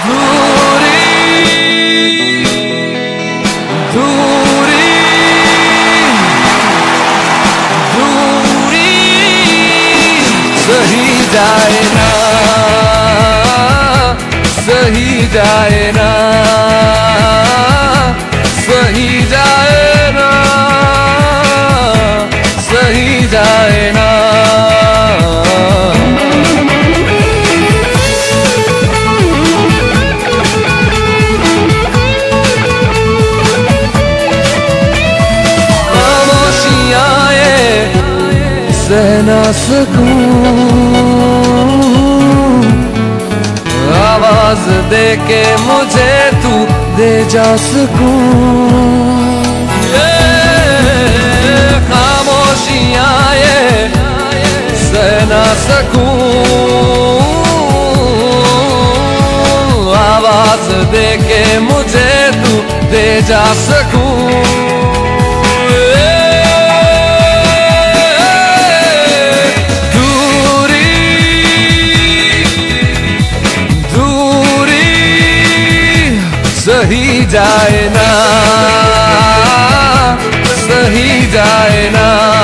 दूरी दूरी दूरी सही जाए ना, सही जाए ना, सही जाए ना, सही जाए ना। सह ना सकूं, आवाज दे के मुझे तू दे जा सकूं। ये खामोशियां ये सह ना सकूं, आवाज दे के मुझे तू दे जा सकूं। सही जाए ना, सही जाए ना।